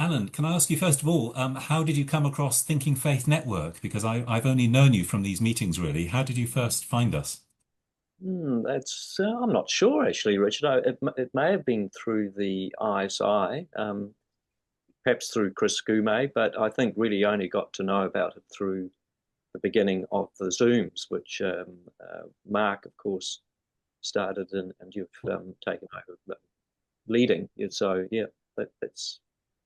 Alan, can I ask you first of all, how did you come across Thinking Faith Network? Because I've only known you from these meetings, really. How did you first find us? That's I'm not sure actually, Richard. It may have been through the ISI, perhaps through Chris Gume, but I think really only got to know about it through the beginning of the Zooms, which Mark, of course, started and you've taken over leading. So yeah, that's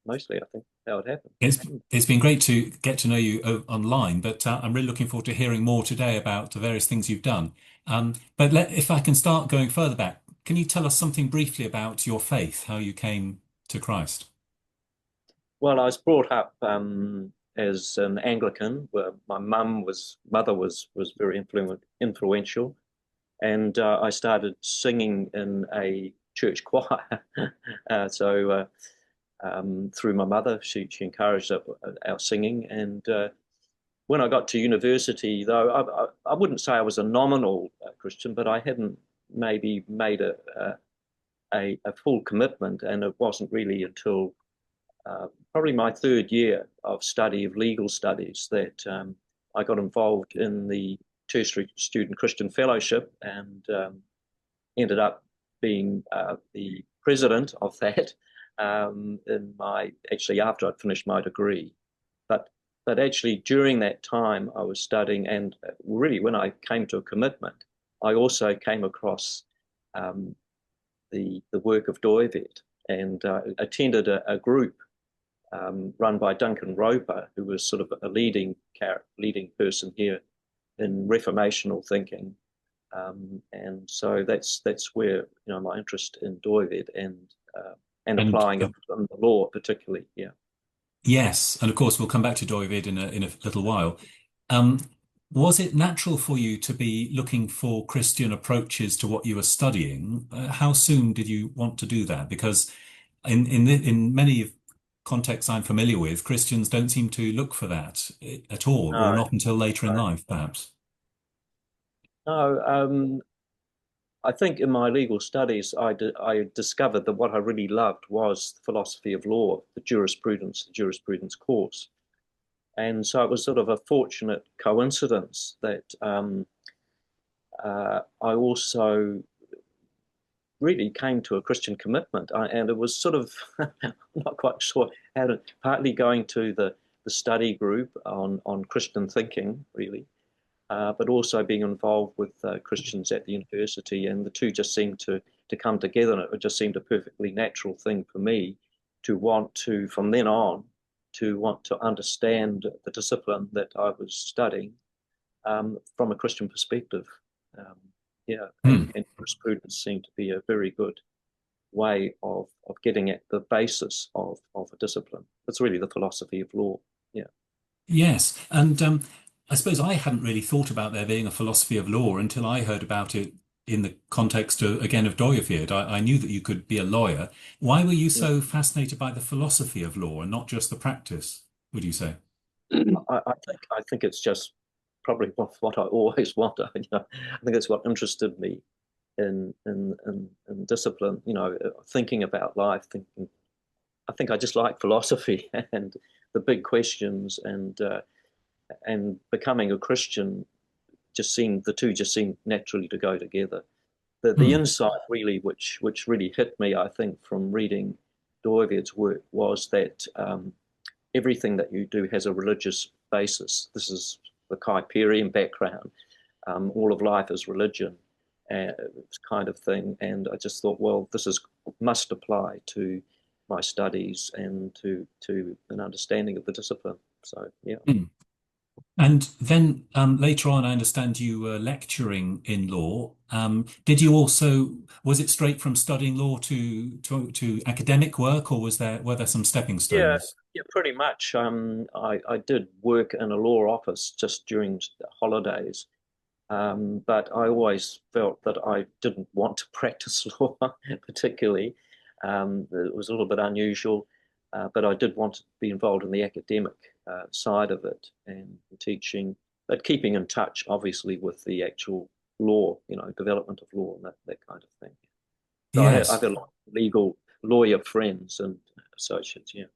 mostly I think how it happened. It's it's been great to get to know you online, but I'm really looking forward to hearing more today about the various things you've done. If I can start going further back, can you tell us something briefly about your faith, how you came to Christ? Well, I was brought up as an Anglican. Where my mother was very influential, and I started singing in a church choir. Through my mother, she encouraged our singing. And when I got to university, though, I wouldn't say I was a nominal Christian, but I hadn't maybe made a full commitment, and it wasn't really until probably my third year of study of legal studies that I got involved in the Tertiary Student Christian Fellowship and ended up being the president of that in my actually after I'd finished my degree. But but actually during that time I was studying, and really when I came to a commitment, I also came across the work of Doivet and attended a group run by Duncan Roper, who was sort of a leading person here in reformational thinking. And so that's where my interest in Doivet and And applying it in the law particularly. Yeah. yes, and of course we'll come back to David in a little while. Um, was it natural for you to be looking for Christian approaches to what you were studying? How soon did you want to do that? Because in many contexts I'm familiar with, Christians don't seem to look for that at all, or No, not until later in no, life, perhaps. no. I think in my legal studies, I discovered that what I really loved was the philosophy of law, the jurisprudence course. And so it was sort of a fortunate coincidence that I also really came to a Christian commitment. And it was sort of, I'm not quite sure how to, partly going to the study group on Christian thinking, really, but also being involved with Christians at the university. And the two just seemed to come together. And it just seemed a perfectly natural thing for me to want to, from then on, to want to understand the discipline that I was studying from a Christian perspective. Um, yeah, Hmm. and jurisprudence seemed to be a very good way of getting at the basis of a discipline. It's really the philosophy of law. Yeah. Yes, and I suppose I hadn't really thought about there being a philosophy of law until I heard about it in the context of, again of Doylefield. I knew that you could be a lawyer. Why were you so fascinated by the philosophy of law and not just the practice, would you say? I think it's just probably what I always wanted. I think it's what interested me in discipline. Thinking about life, thinking. I think I just like philosophy and the big questions, and becoming a Christian the two just seemed naturally to go together. The Hmm. insight really, which really hit me, I think, from reading Doivet's work was that everything that you do has a religious basis. This is the Kuiperian background. All of life is religion, kind of thing. And I just thought, well, this is must apply to my studies and to an understanding of the discipline. So yeah. Hmm. And then later on, I understand you were lecturing in law. Did you also, was it straight from studying law to academic work, or were there some stepping Yeah, stones? yeah, pretty much. I did work in a law office just during holidays, but I always felt that I didn't want to practice law particularly. It was a little bit unusual, but I did want to be involved in the academic side of it and teaching, but keeping in touch, obviously, with the actual law, development of law and that kind of thing. So I've Yes. had a lot of legal lawyer friends and associates, yeah.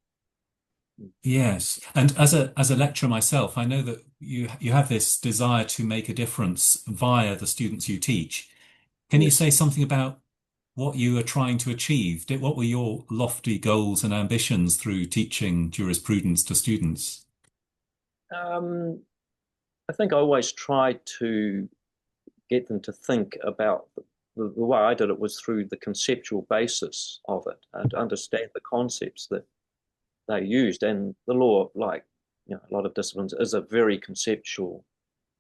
Yes. And as a lecturer myself, I know that you have this desire to make a difference via the students you teach. Can you Yes. say something about what you are trying to achieve? What were your lofty goals and ambitions through teaching jurisprudence to students? Um, I think I always tried to get them to think about the way I did it was through the conceptual basis of it and to understand the concepts that they used. And the law, like a lot of disciplines, is a very conceptual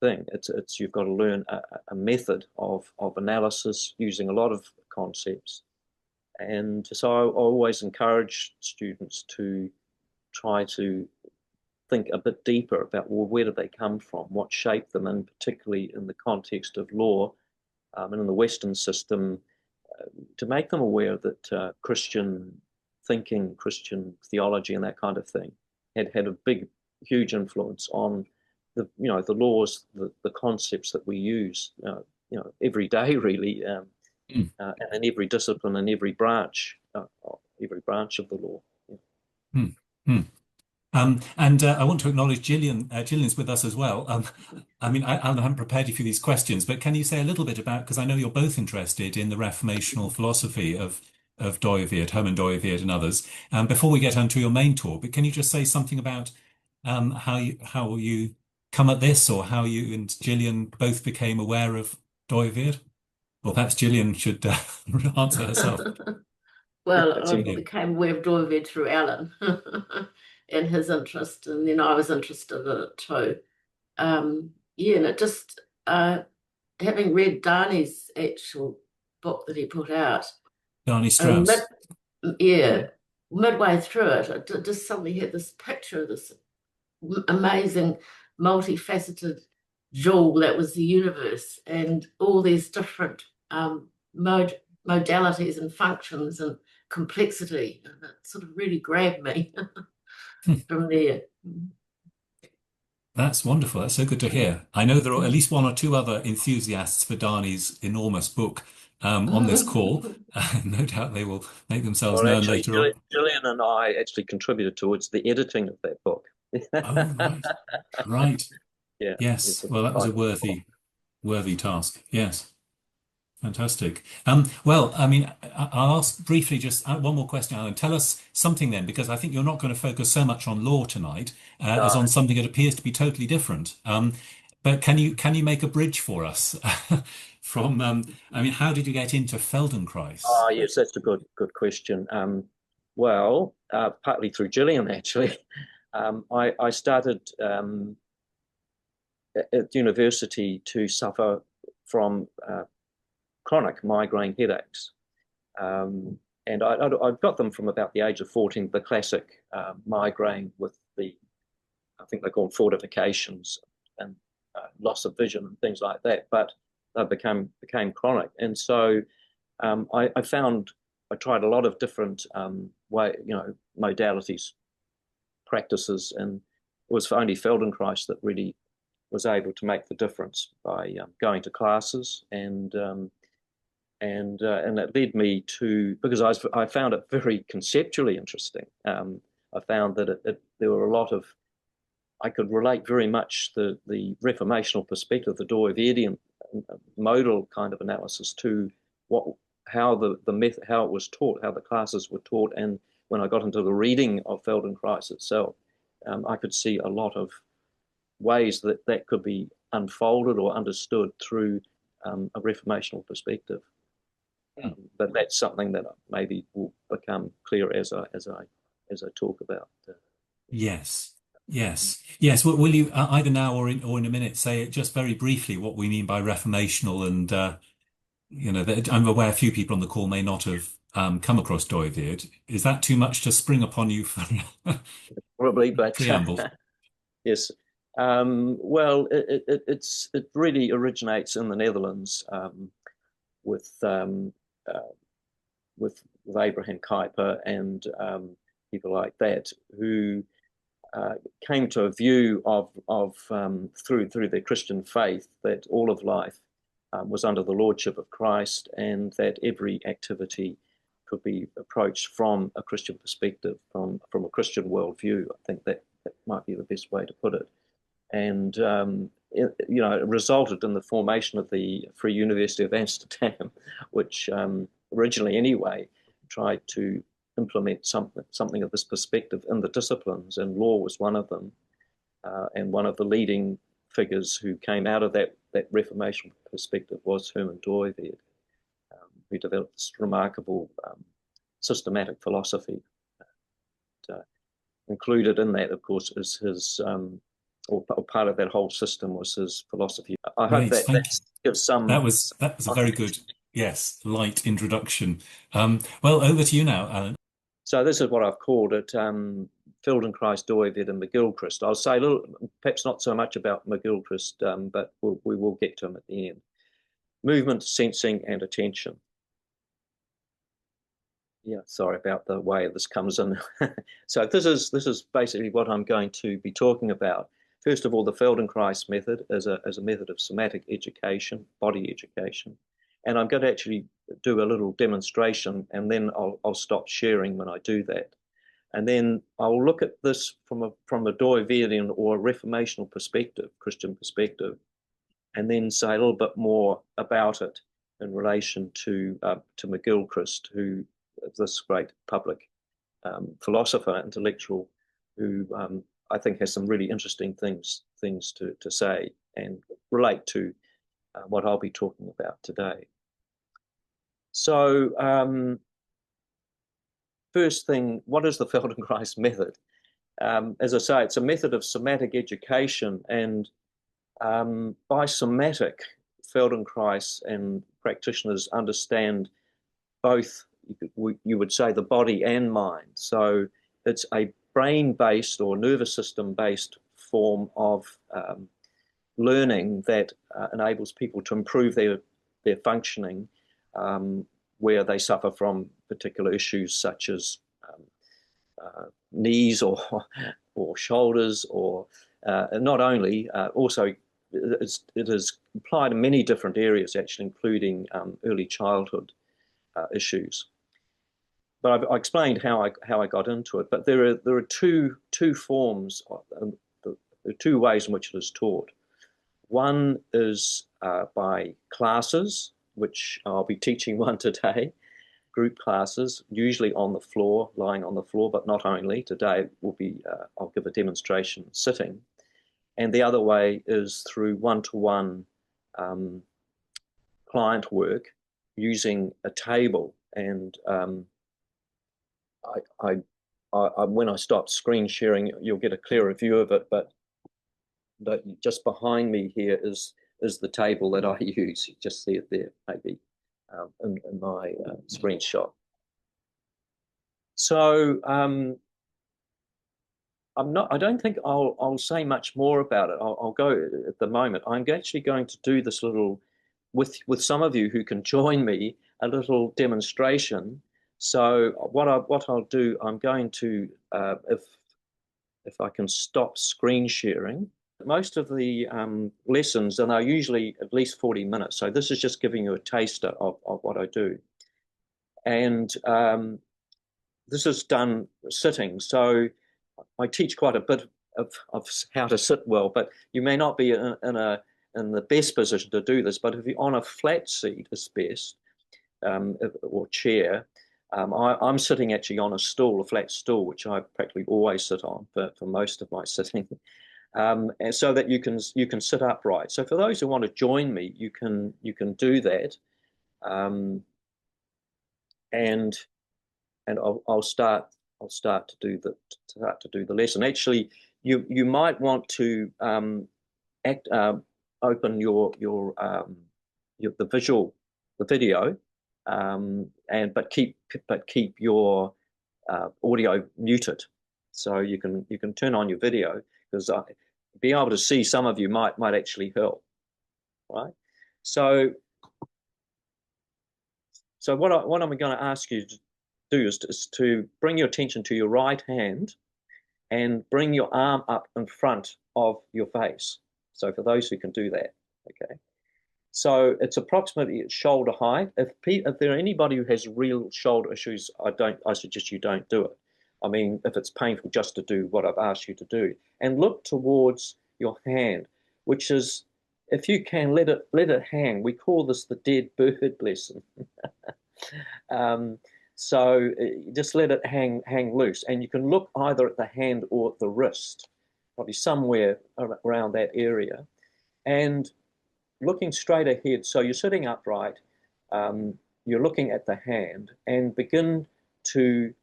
thing. It's you've got to learn a method of analysis using a lot of concepts. And so I always encourage students to try to think a bit deeper about, well, where did they come from? What shaped them? And particularly in the context of law and in the Western system, to make them aware that Christian thinking, Christian theology, and that kind of thing had a big, huge influence on the laws, the concepts that we use, every day, really, Mm. and in every discipline and every branch of the law. Yeah. Mm. Mm. And I want to acknowledge Gillian. Gillian's with us as well. I mean, I haven't prepared you for these questions, but can you say a little bit about, because I know you're both interested in the reformational philosophy of Doivert, Herman Doivert and others. Before we get on to your main talk, but can you just say something about how you come at this, or how you and Gillian both became aware of Doivert? Well, perhaps Gillian should answer herself. That's Well, I important. Yeah. became aware of Doived through Alan and his interest, and then I was interested in it too. Yeah, and it just having read Darney's actual book that he put out, Barney and Strauss. yeah, midway through it, just suddenly had this picture of this amazing, multifaceted jewel that was the universe, and all these different modalities and functions and complexity. And it sort of really grabbed me from there. That's wonderful. That's so good to hear. I know there are at least one or two other enthusiasts for Darney's enormous book on this call. No doubt they will make themselves Well, known actually, later on. Gillian and I actually contributed towards the editing of that book. Oh, right. Right. Yeah, Yes. it's a Well, that was a title. worthy task. Yes. Fantastic. Well, I mean, I'll ask briefly just one more question, Alan. Tell us something then, because I think you're not going to focus so much on law tonight as No. on something that appears to be totally different. But can you make a bridge for us from? I mean, how did you get into Feldenkrais? Oh, yes, that's a good question. Well, partly through Gillian, actually. I started at university to suffer from chronic migraine headaches. And I got them from about the age of 14, the classic migraine with I think they call them fortifications and loss of vision and things like that. But they became chronic. And so I found I tried a lot of different modalities, practices, and it was only Feldenkrais that really was able to make the difference by going to classes and it led me to because I found it very conceptually interesting. I found that there were a lot of I could relate very much the reformational perspective, the Doivedian modal kind of analysis to what how the method how it was taught, how the classes were taught, and when I got into the reading of Feldenkrais itself, I could see a lot of ways that could be unfolded or understood through a reformational perspective. But that's something that maybe will become clear as I talk about. Yes. Yes. Yes. Will you either now or in a minute say just very briefly what we mean by reformational and I'm aware a few people on the call may not have come across Doiverd. Is that too much to spring upon you for Probably, but preamble? yes. Well, it really originates in the Netherlands with uh, with Abraham Kuyper and people like that who came to a view of through their Christian faith that all of life was under the lordship of Christ and that every activity could be approached from a Christian perspective, from a Christian worldview. I think that might be the best way to put it. And it resulted in the formation of the Free University of Amsterdam, which originally, anyway, tried to implement something of this perspective in the disciplines, and law was one of them. And one of the leading figures who came out of that Reformation perspective was Herman Dooyeweerd, who developed this remarkable systematic philosophy. Included in that, of course, is his, or part of that whole system was his philosophy. I hope Great, that gives some. That was a very good, yes, light introduction. Well, over to you now, Alan. So this is what I've called it, Feldenkrais, Dooyeweerd, and McGilchrist. I'll say a little, perhaps not so much about McGilchrist, but we will get to him at the end. Movement, sensing, and attention. Yeah, sorry about the way this comes in. So this is basically what I'm going to be talking about. First of all, the Feldenkrais method as a method of somatic education, body education. And I'm going to actually do a little demonstration, and then I'll stop sharing when I do that. And then I'll look at this from a Dooyeweerdian or a Reformational perspective, Christian perspective, and then say a little bit more about it in relation to McGilchrist, who this great public philosopher, intellectual, who I think has some really interesting things to say and relate to what I'll be talking about today. So first thing, what is the Feldenkrais method? As I say, it's a method of somatic education, and by somatic, Feldenkrais and practitioners understand both, you would say, the body and mind. So it's a brain-based or nervous system-based form of learning that enables people to improve their functioning where they suffer from particular issues such as knees or shoulders, or not only, also it is applied in many different areas, actually, including early childhood issues. But I explained how I got into it. But there are two forms, there are two ways in which it is taught. One is by classes, which I'll be teaching one today, group classes, usually on the floor, lying on the floor, but not only. Today will be I'll give a demonstration sitting. And the other way is through one-to-one client work using a table. And when I stop screen sharing, you'll get a clearer view of it. But just behind me here is the table that I use. You just see it there, maybe in my screenshot. So I don't think I'll say much more about it. I'll go at the moment. I'm actually going to do this little with some of you who can join me, a little demonstration. So what I'll do, I'm going to if I can stop screen sharing. Most of the lessons, and they're usually at least 40 minutes. So this is just giving you a taster of what I do. And this is done sitting. So I teach quite a bit of how to sit well, but you may not be in the best position to do this. But if you're on a flat seat, it's best, or chair. I'm sitting actually on a stool, a flat stool, which I practically always sit on for most of my sitting, and so that you can sit upright. So for those who want to join me, you can do that, and I'll start to do the lesson. Actually, you might want to open the video, but keep your audio muted, so you can turn on your video, because being able to see some of you might actually help, right? So what I'm going to ask you to do is to bring your attention to your right hand and bring your arm up in front of your face. So for those who can do that, okay. So it's approximately at shoulder height. If there are anybody who has real shoulder issues, I suggest you don't do it. I mean, if it's painful, just to do what I've asked you to do. And look towards your hand, which is, if you can, let it hang. We call this the dead bird lesson. So just let it hang loose. And you can look either at the hand or at the wrist, probably somewhere around that area. And looking straight ahead. So you're sitting upright, you're looking at the hand, and begin to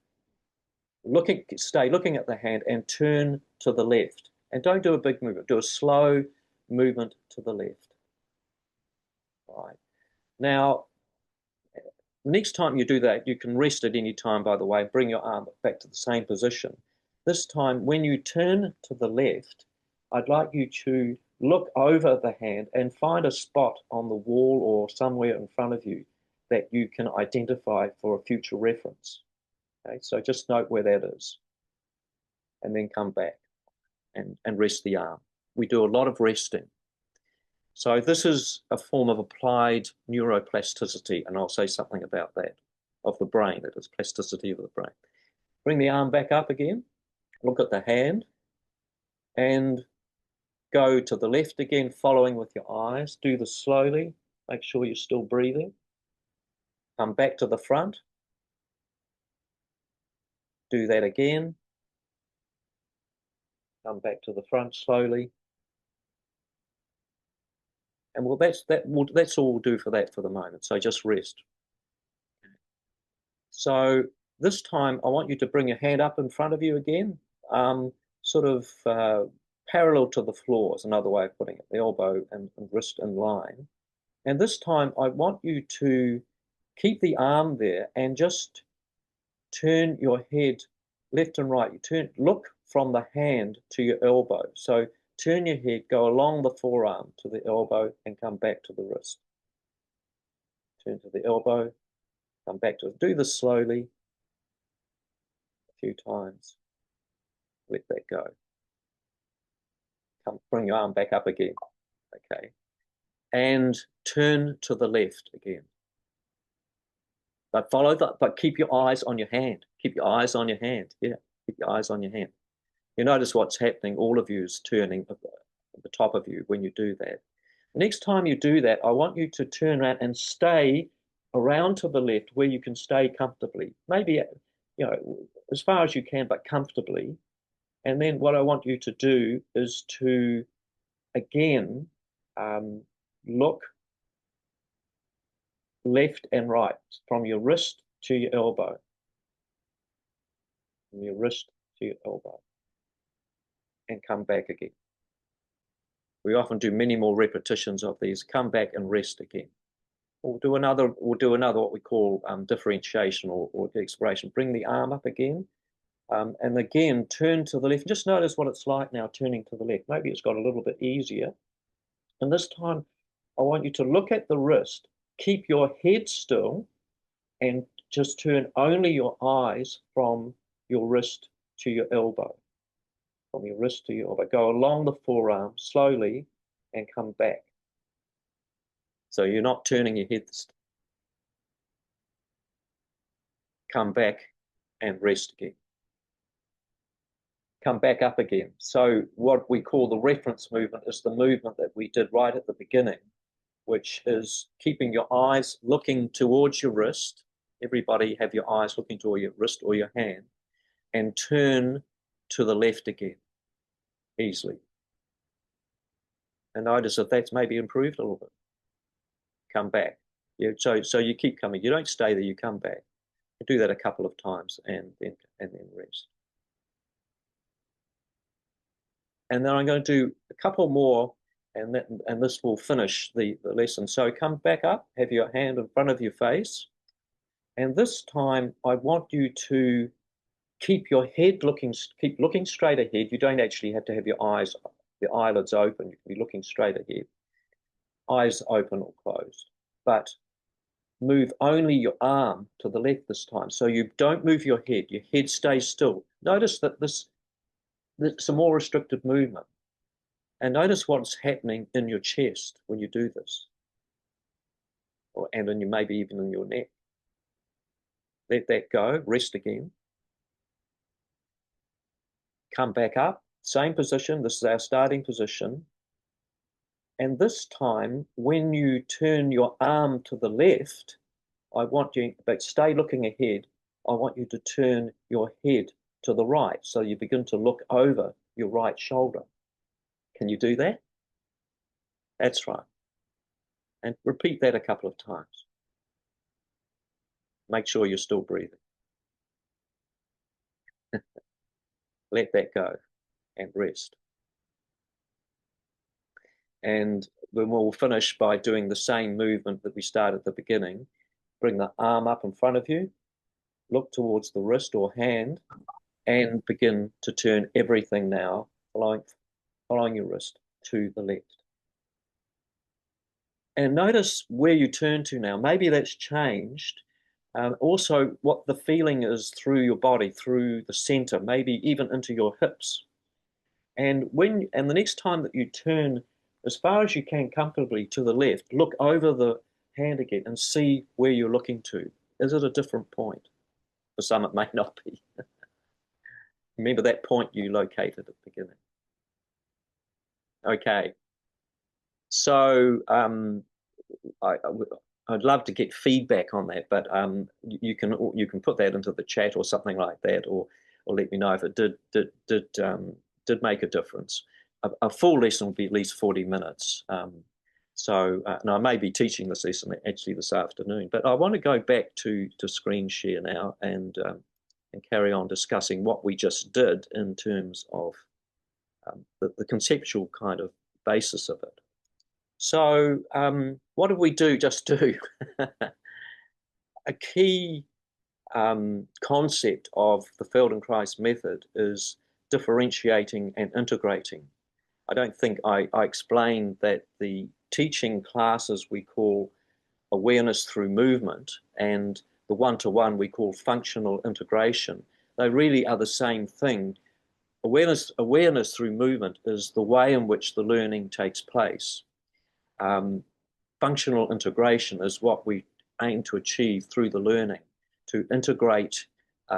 stay looking at the hand and turn to the left. And don't do a big movement, do a slow movement to the left. Right. Now, next time you do that, you can rest at any time, by the way, bring your arm back to the same position. This time, when you turn to the left, I'd like you to look over the hand and find a spot on the wall or somewhere in front of you that you can identify for a future reference. Okay, so just note where that is. And then come back and rest the arm. We do a lot of resting. So this is a form of applied neuroplasticity, and I'll say something about that, of the brain. It is plasticity of the brain. Bring the arm back up again, look at the hand, and go to the left again, following with your eyes. Do this slowly, make sure you're still breathing. Come back to the front. Do that again. Come back to the front slowly. And well, that's all we'll do for that for the moment. So just rest. So this time, I want you to bring your hand up in front of you again, sort of parallel to the floor is another way of putting it, the elbow and wrist in line. And this time, I want you to keep the arm there and just turn your head left and right. Look from the hand to your elbow. So turn your head, go along the forearm to the elbow and come back to the wrist. Turn to the elbow, come back to it. Do this slowly, a few times. Let that go. Bring your arm back up again. Okay. And turn to the left again. But but keep your eyes on your hand. Keep your eyes on your hand. Yeah, keep your eyes on your hand. You notice what's happening. All of you is turning at the top of you when you do that. Next time you do that, I want you to turn around and stay around to the left where you can stay comfortably. Maybe, as far as you can, but comfortably. And then what I want you to do is to, again, look left and right, from your wrist to your elbow. From your wrist to your elbow. And come back again. We often do many more repetitions of these. Come back and rest again. We'll do another what we call differentiation or exploration. Bring the arm up again. And again, turn to the left. Just notice what it's like now turning to the left. Maybe it's got a little bit easier. And this time, I want you to look at the wrist, keep your head still, and just turn only your eyes from your wrist to your elbow. From your wrist to your elbow. Go along the forearm slowly and come back. So you're not turning your head. Come back and rest again. Come back up again. So what we call the reference movement is the movement that we did right at the beginning, which is keeping your eyes looking towards your wrist. Everybody have your eyes looking toward your wrist or your hand, and turn to the left again, easily. And notice if that's maybe improved a little bit. Come back. Yeah, so you keep coming. You don't stay there, you come back. You do that a couple of times and then rest. And then I'm going to do a couple more, and this will finish the lesson. So come back up, have your hand in front of your face. And this time I want you to keep your head keep looking straight ahead. You don't actually have to have your eyelids open. You can be looking straight ahead. Eyes open or closed. But move only your arm to the left this time. So you don't move your head stays still. Notice that it's a more restricted movement. And notice what's happening in your chest when you do this. and in your, maybe even in your neck. Let that go, rest again. Come back up, same position. This is our starting position. And this time, when you turn your arm to the left, I want you, but stay looking ahead, I want you to turn your head to the right. So you begin to look over your right shoulder. Can you do that? That's right. And repeat that a couple of times. Make sure you're still breathing. Let that go and rest. And then we'll finish by doing the same movement that we started at the beginning. Bring the arm up in front of you, look towards the wrist or hand, and begin to turn everything now, following your wrist to the left. And notice where you turn to now. Maybe that's changed. Also, what the feeling is through your body, through the center, maybe even into your hips. And the next time that you turn as far as you can comfortably to the left, look over the hand again and see where you're looking to. Is it a different point? For some, it may not be. Remember that point you located at the beginning. Okay. So I'd love to get feedback on that, but you can put that into the chat or something like that, or let me know if it did make a difference. A full lesson will be at least 40 minutes. And I may be teaching this lesson actually this afternoon, but I want to go back to screen share now and carry on discussing what we just did in terms of the conceptual kind of basis of it. So what did we just do? A key concept of the Feldenkrais method is differentiating and integrating. I don't think I explained that the teaching classes we call awareness through movement and the one-to-one we call functional integration. They really are the same thing. Awareness through movement is the way in which the learning takes place. Functional integration is what we aim to achieve through the learning, to integrate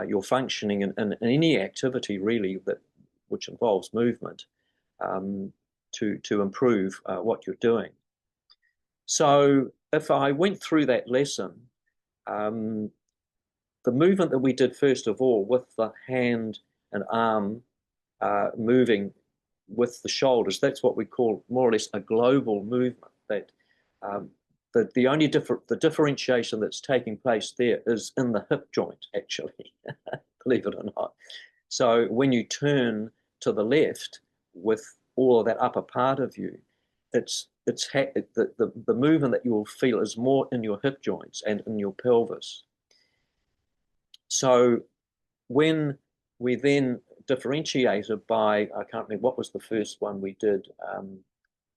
your functioning in any activity really which involves movement to improve what you're doing. So if I went through that lesson, the movement that we did first of all with the hand and arm moving with the shoulders, that's what we call more or less a global movement. That the differentiation that's taking place there is in the hip joint, actually, believe it or not. So when you turn to the left with all of that upper part of you, the movement that you will feel is more in your hip joints and in your pelvis. So when we then differentiated by, I can't remember what was the first one we did,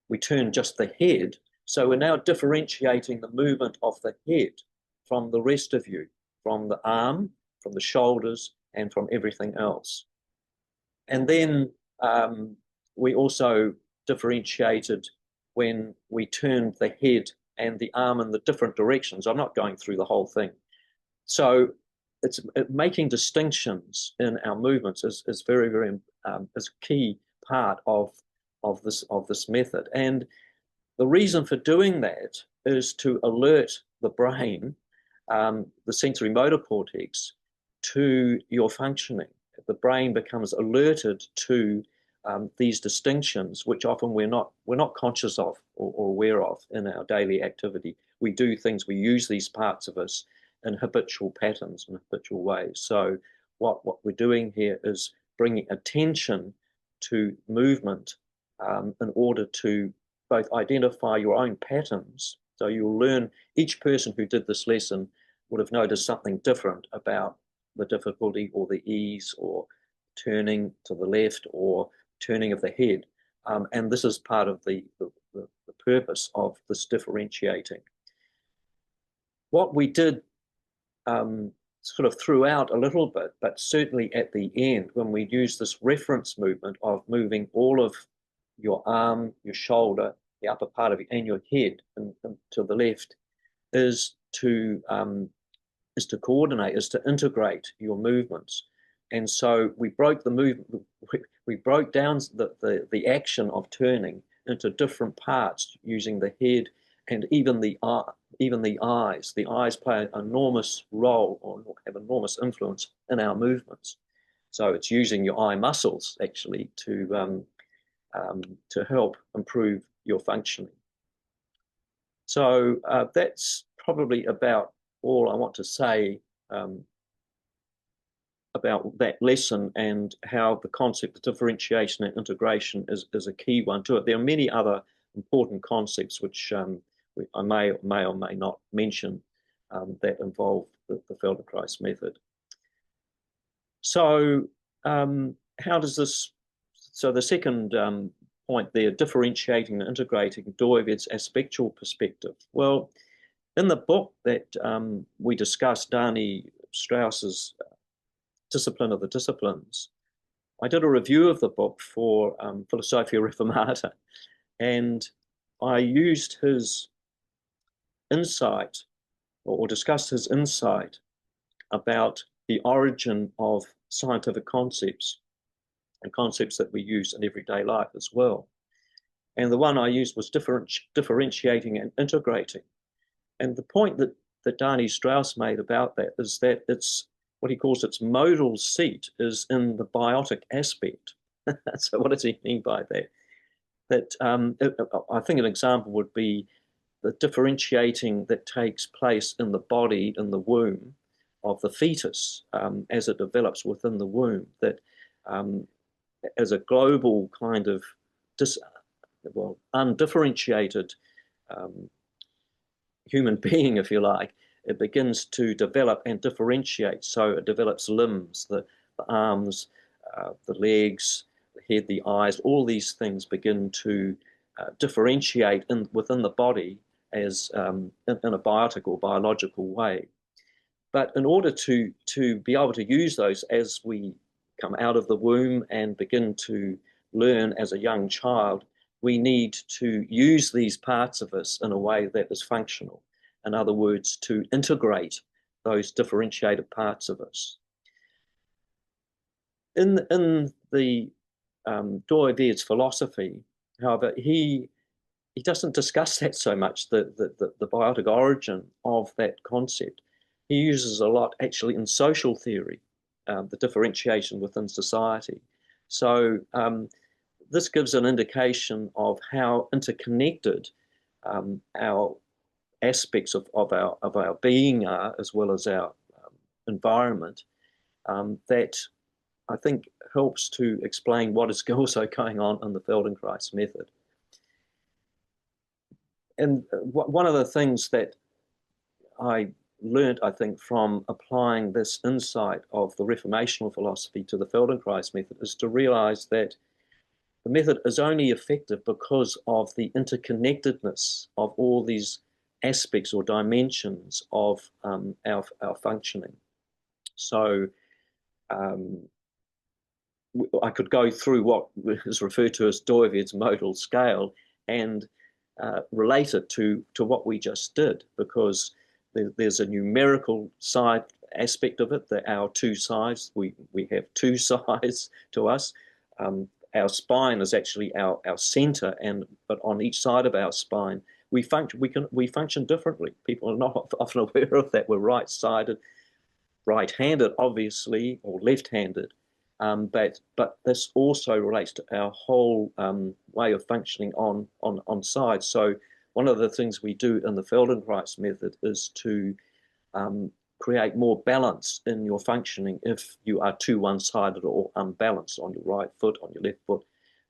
we turned just the head. So we're now differentiating the movement of the head from the rest of you, from the arm, from the shoulders, and from everything else. And then we also differentiated when we turned the head and the arm in the different directions. I'm not going through the whole thing. So it's making distinctions in our movements is very, very is a key part of this method. And the reason for doing that is to alert the brain, the sensory motor cortex, to your functioning. The brain becomes alerted to these distinctions, which often we're not conscious of or aware of in our daily activity. We do things, we use these parts of us in habitual patterns and habitual ways. So what we're doing here is bringing attention to movement in order to both identify your own patterns. So you'll learn, each person who did this lesson would have noticed something different about the difficulty or the ease or turning to the left or turning of the head. And this is part of the purpose of this differentiating. What we did sort of throughout a little bit, but certainly at the end, when we used this reference movement of moving all of your arm, your shoulder, the upper part of it, and your head and to the left, is to coordinate, is to integrate your movements. And so we broke the movement, we broke down the action of turning into different parts using the head and even the eyes. The eyes play an enormous role or have enormous influence in our movements. So it's using your eye muscles actually to help improve your functioning. So that's probably about all I want to say about that lesson and how the concept of differentiation and integration is a key one to it. There are many other important concepts which I may or may not mention that involve the Feldenkrais method. So how does this, so the second point there, differentiating and integrating Doived's aspectual perspective. Well, in the book that we discussed, Dani Strauss's Discipline of the Disciplines, I did a review of the book for Philosophia Reformata, and I used his insight or discussed his insight about the origin of scientific concepts and concepts that we use in everyday life as well. And the one I used was differentiating and integrating. And the point that Dani Strauss made about that is that it's what he calls its modal seat is in the biotic aspect. So what does he mean by that? That I think an example would be the differentiating that takes place in the body, in the womb of the fetus as it develops within the womb, that as a global kind of undifferentiated human being, if you like, it begins to develop and differentiate. So it develops limbs, the arms, the legs, the head, the eyes, all these things begin to differentiate within the body as in a biotic or biological way. But in order to be able to use those as we come out of the womb and begin to learn as a young child, we need to use these parts of us in a way that is functional. In other words, to integrate those differentiated parts of us. In the Doived's philosophy, however, he doesn't discuss that so much, the biotic origin of that concept. He uses a lot actually in social theory, the differentiation within society. So this gives an indication of how interconnected our aspects of our being are, as well as our environment, that I think helps to explain what is also going on in the Feldenkrais method. And one of the things that I learned, I think, from applying this insight of the reformational philosophy to the Feldenkrais method is to realize that the method is only effective because of the interconnectedness of all these aspects or dimensions of our functioning. So I could go through what is referred to as Doived's modal scale and relate it to what we just did, because there's a numerical side aspect of it, that our two sides, we have two sides to us. Our spine is actually our center, but on each side of our spine, we function differently. People are not often aware of that. We're right-sided, right-handed, obviously, or left-handed. But this also relates to our whole way of functioning on sides. So one of the things we do in the Feldenkrais method is to create more balance in your functioning if you are too one-sided or unbalanced on your right foot, on your left foot,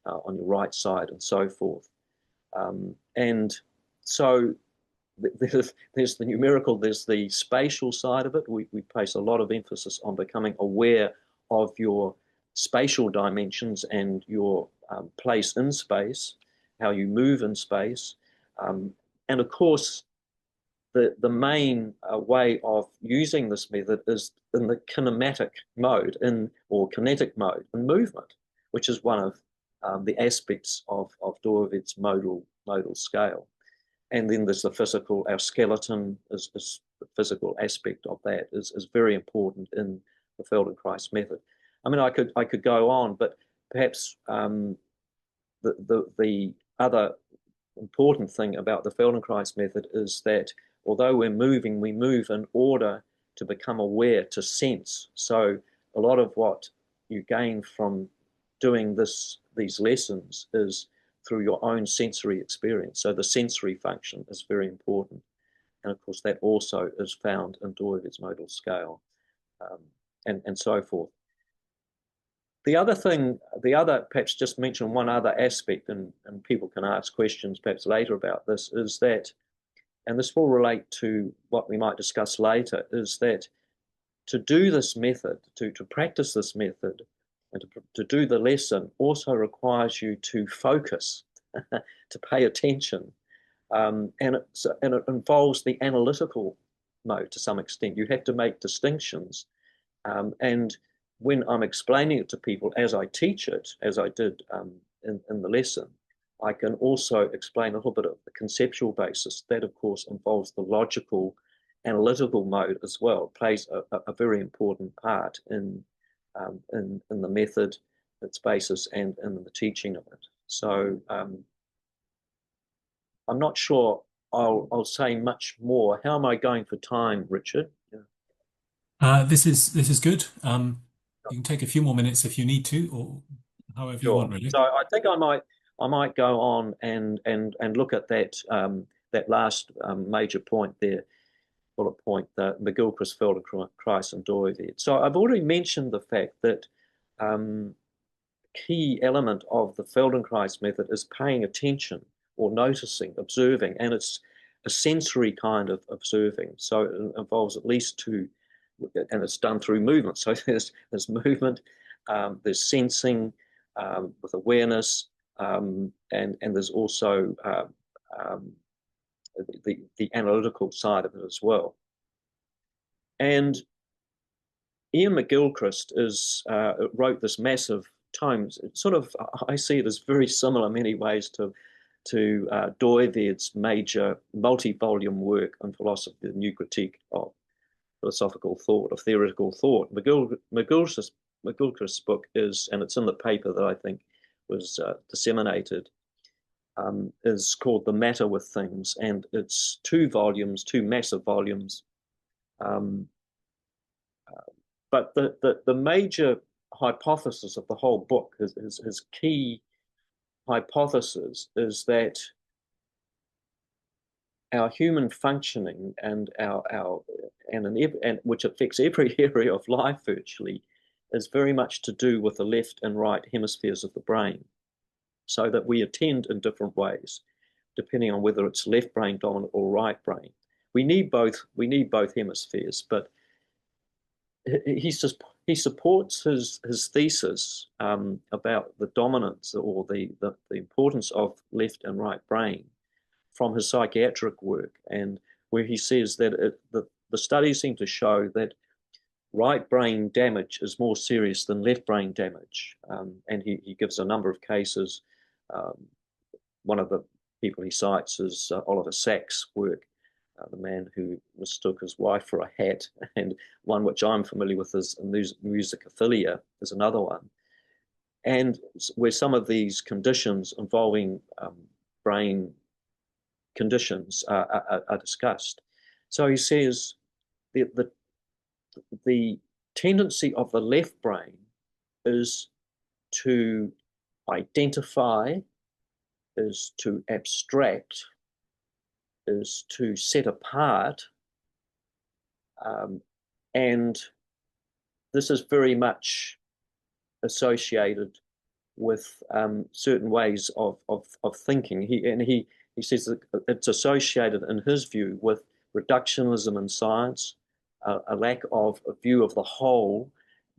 on your right side, and so forth. And so there's the numerical, there's the spatial side of it. We place a lot of emphasis on becoming aware of your spatial dimensions and your place in space, how you move in space. And of course, the main way of using this method is in the kinematic mode, or kinetic mode, in movement, which is one of the aspects of Doived's modal scale. and then there's the physical. Our skeleton is the physical aspect of that is very important in the Feldenkrais method. I mean, I could go on, but perhaps the other important thing about the Feldenkrais method is that although we're moving, we move in order to become aware, to sense. So a lot of what you gain from doing these lessons is through your own sensory experience. So the sensory function is very important. And of course, that also is found in Doived's modal scale, and so forth. The other thing, perhaps just mention one other aspect, and people can ask questions perhaps later about this, is that, and this will relate to what we might discuss later, is that to do this method, to practice this method, and to do the lesson also requires you to focus, to pay attention. And it involves the analytical mode to some extent. You have to make distinctions. And when I'm explaining it to people as I teach it, as I did in the lesson, I can also explain a little bit of the conceptual basis. That, of course, involves the logical, analytical mode as well. It plays a very important part in the method, its basis, and in the teaching of it. So I'm not sure I'll say much more. How am I going for time, Richard? This is good. You can take a few more minutes if you need to, or however you want, really. So I think I might go on and look at that that last major point there, bullet point, the McGilchrist, Feldenkrais, and Doived. So I've already mentioned the fact that key element of the Feldenkrais method is paying attention or noticing, observing, and it's a sensory kind of observing. So it involves at least two, and it's done through movement. So there's movement, there's sensing with awareness, and there's also the analytical side of it as well. And Ian McGilchrist wrote this massive tome. Sort of, I see it as very similar in many ways to Doived's major multi-volume work on philosophy, the new critique of philosophical thought, of theoretical thought. McGilchrist's book is, and it's in the paper that I think was disseminated, is called The Matter with Things, and it's 2 volumes, 2 massive volumes. But the major hypothesis of the whole book, his key hypothesis, is that our human functioning and which affects every area of life virtually, is very much to do with the left and right hemispheres of the brain, so that we attend in different ways, depending on whether it's left brain dominant or right brain. We need both hemispheres, but he supports his thesis about the dominance or the importance of left and right brain from his psychiatric work, and where he says that the studies seem to show that right brain damage is more serious than left brain damage. And he gives a number of cases. One of the people he cites is Oliver Sacks' work, the man who mistook his wife for a hat, and one which I'm familiar with is musicophilia is another one. And where some of these conditions involving brain conditions are discussed. So he says the tendency of the left brain is to identify, is to abstract, is to set apart, and this is very much associated with certain ways of thinking. He says that it's associated, in his view, with reductionism in science, a lack of a view of the whole,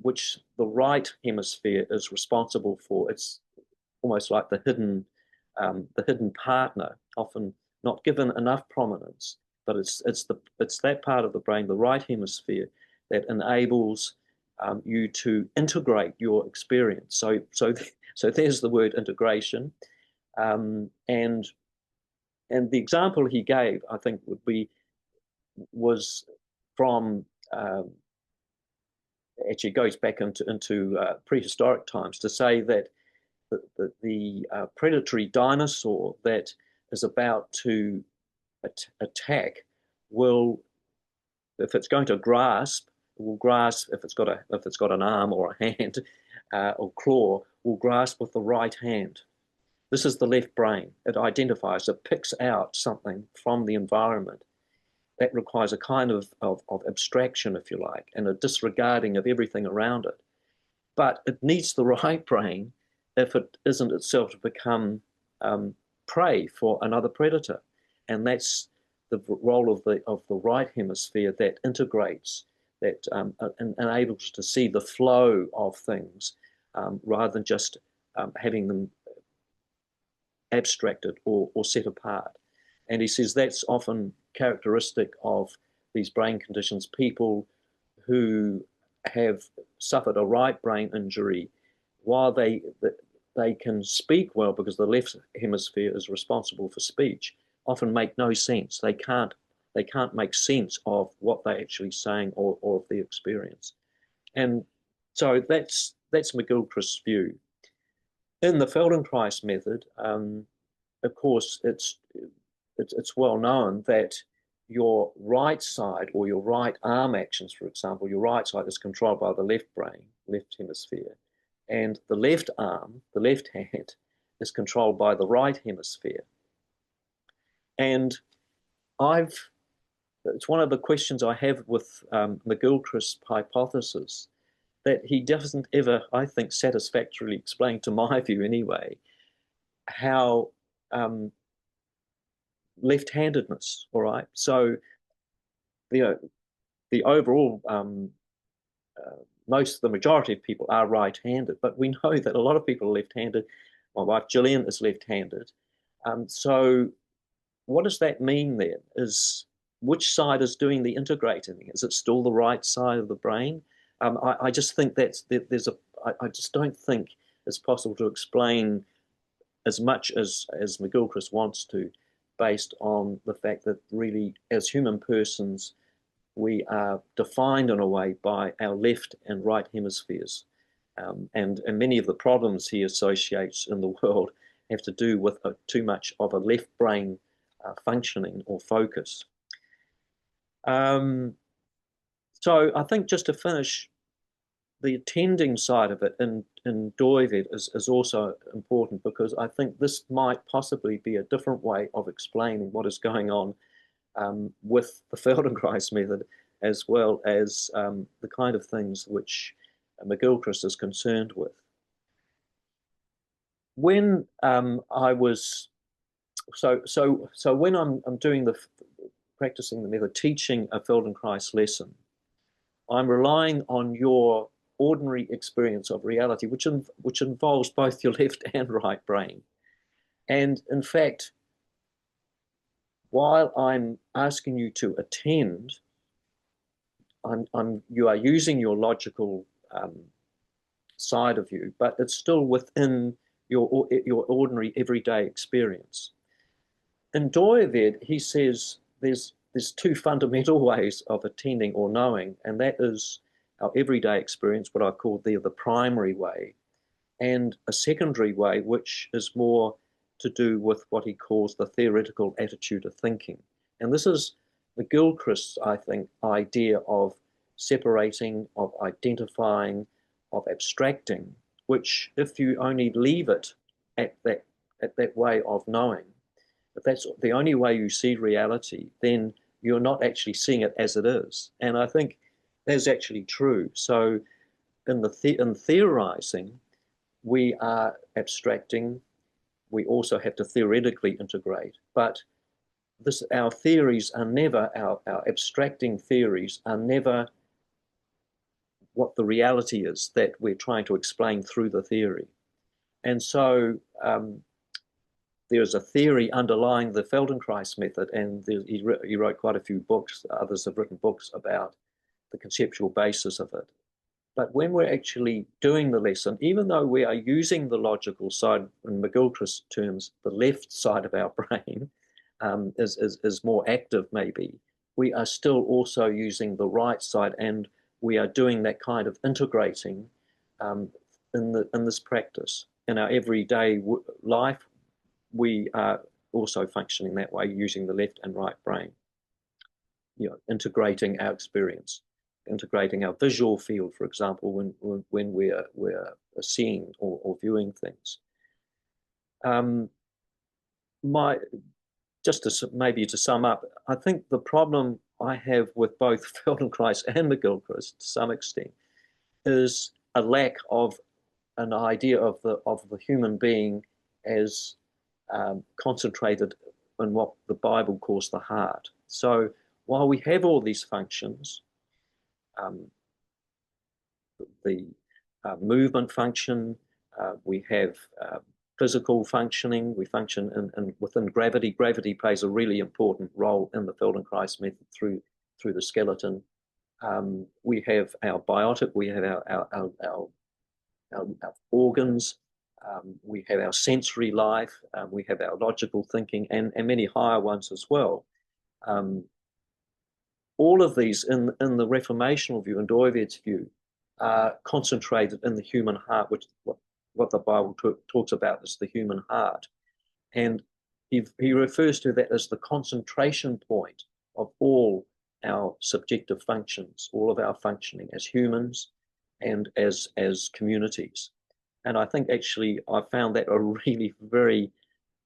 which the right hemisphere is responsible for. It's almost like the hidden partner, often not given enough prominence, but it's that part of the brain, the right hemisphere, that enables you to integrate your experience. So there's the word integration, and And the example he gave, I think, was from actually goes back into prehistoric times, to say that the predatory dinosaur that is about to attack will, if it's going to grasp, will grasp, if it's got an arm or a hand or claw, will grasp with the right hand. This is the left brain. It identifies, it picks out something from the environment that requires a kind of abstraction, if you like, and a disregarding of everything around it. But it needs the right brain if it isn't itself to become prey for another predator. And that's the role of the right hemisphere that integrates, that enables to see the flow of things rather than just having them abstracted or set apart. And he says that's often characteristic of these brain conditions. People who have suffered a right brain injury, while they can speak well because the left hemisphere is responsible for speech, often make no sense. They can't make sense of what they're actually saying or of the experience. And so that's McGilchrist's view. In the Feldenkrais method, of course, it's well known that your right side, or your right arm actions, for example, your right side is controlled by the left brain, left hemisphere, and the left arm, the left hand, is controlled by the right hemisphere. And it's one of the questions I have with McGilchrist's hypothesis, that he doesn't ever, I think, satisfactorily explain, to my view anyway, how left-handedness, all right? So the overall, the majority of people are right-handed, but we know that a lot of people are left-handed. My wife Gillian is left-handed. So what does that mean then? Which side is doing the integrating? Is it still the right side of the brain? I just think I just don't think it's possible to explain as much as McGilchrist wants to, based on the fact that really, as human persons, we are defined in a way by our left and right hemispheres. And many of the problems he associates in the world have to do with too much of a left brain functioning or focus. So I think, just to finish, the attending side of it in Doivet is also important, because I think this might possibly be a different way of explaining what is going on with the Feldenkrais method, as well as the kind of things which McGilchrist is concerned with. When I was when I'm doing practicing the method, teaching a Feldenkrais lesson, I'm relying on your ordinary experience of reality, which involves both your left and right brain. And in fact, while I'm asking you to attend, you are using your logical side of you, but it's still within your ordinary everyday experience. In Doivet, he says there's two fundamental ways of attending or knowing, and that is our everyday experience, what I call the primary way, and a secondary way, which is more to do with what he calls the theoretical attitude of thinking. And this is McGilchrist's, I think, idea of separating, of identifying, of abstracting, which, if you only leave it at that way of knowing, if that's the only way you see reality, then you're not actually seeing it as it is. And I think that's actually true. So in theorizing, we are abstracting. We also have to theoretically integrate. But our theories are never, our abstracting theories are never what the reality is that we're trying to explain through the theory. And so there's a theory underlying the Feldenkrais method, and he wrote quite a few books. Others have written books about the conceptual basis of it. But when we're actually doing the lesson, even though we are using the logical side, in McGilchrist's terms, the left side of our brain, is more active, maybe, we are still also using the right side, and we are doing that kind of integrating in this practice. In our everyday life, we are also functioning that way, using the left and right brain, integrating our experience, integrating our visual field, for example, when we're seeing or viewing things. Just to sum up, I think the problem I have with both Feldenkrais and McGilchrist, to some extent, is a lack of an idea of the human being as concentrated in what the Bible calls the heart. So while we have all these functions, the movement function, we have physical functioning, we function within gravity. Gravity plays a really important role in the Feldenkrais method through the skeleton. We have our biotic, we have our organs, we have our sensory life, we have our logical thinking, and many higher ones as well. All of these in the Reformational view and Doived's view are concentrated in the human heart, which what the Bible talks about as the human heart. And he refers to that as the concentration point of all our subjective functions, all of our functioning as humans and as communities. And I think actually I found that a really very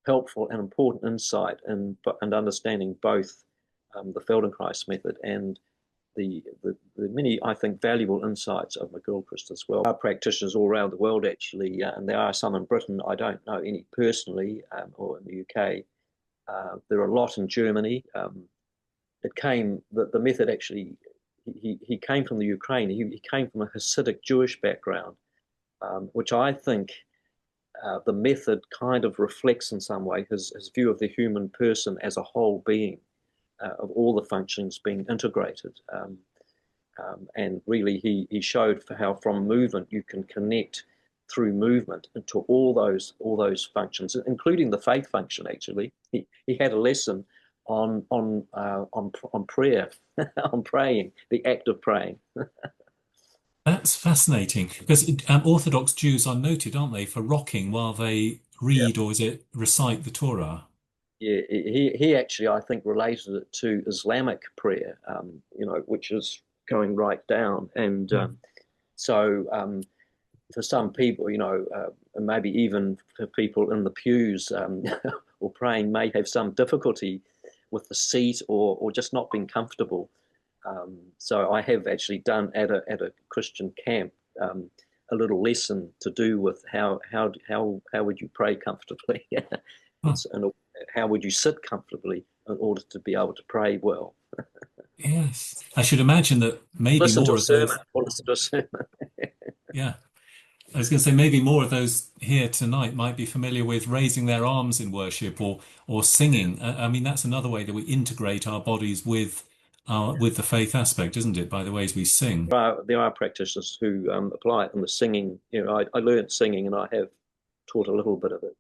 helpful and important insight in understanding both the Feldenkrais method and the many, I think, valuable insights of McGilchrist as well. There are practitioners all around the world, actually, and there are some in Britain. I don't know any personally, or in the UK. There are a lot in Germany. The method actually, he came from the Ukraine. He came from a Hasidic Jewish background, which I think the method kind of reflects in some way his view of the human person as a whole being, of all the functions being integrated. And really he showed how from movement you can connect through movement into all those functions, including the faith function. Actually, he had a lesson on prayer, on praying, the act of praying. That's fascinating because Orthodox Jews are noted, aren't they, for rocking while they read, or is it recite the Torah? Yeah, he actually, I think, related it to Islamic prayer, which is going right down. And so for some people, and maybe even for people in the pews or praying may have some difficulty with the seat or just not being comfortable. So I have actually done at a Christian camp a little lesson to do with how would you pray comfortably, and how would you sit comfortably in order to be able to pray well. Yes, I should imagine that maybe Listen to more a of those. sermon, or listen to a sermon. Yeah, I was going to say maybe more of those here tonight might be familiar with raising their arms in worship or singing. I mean, that's another way that we integrate our bodies with the faith aspect, isn't it? By the ways we sing. There are practitioners who apply it in the singing. I learned singing, and I have taught a little bit of it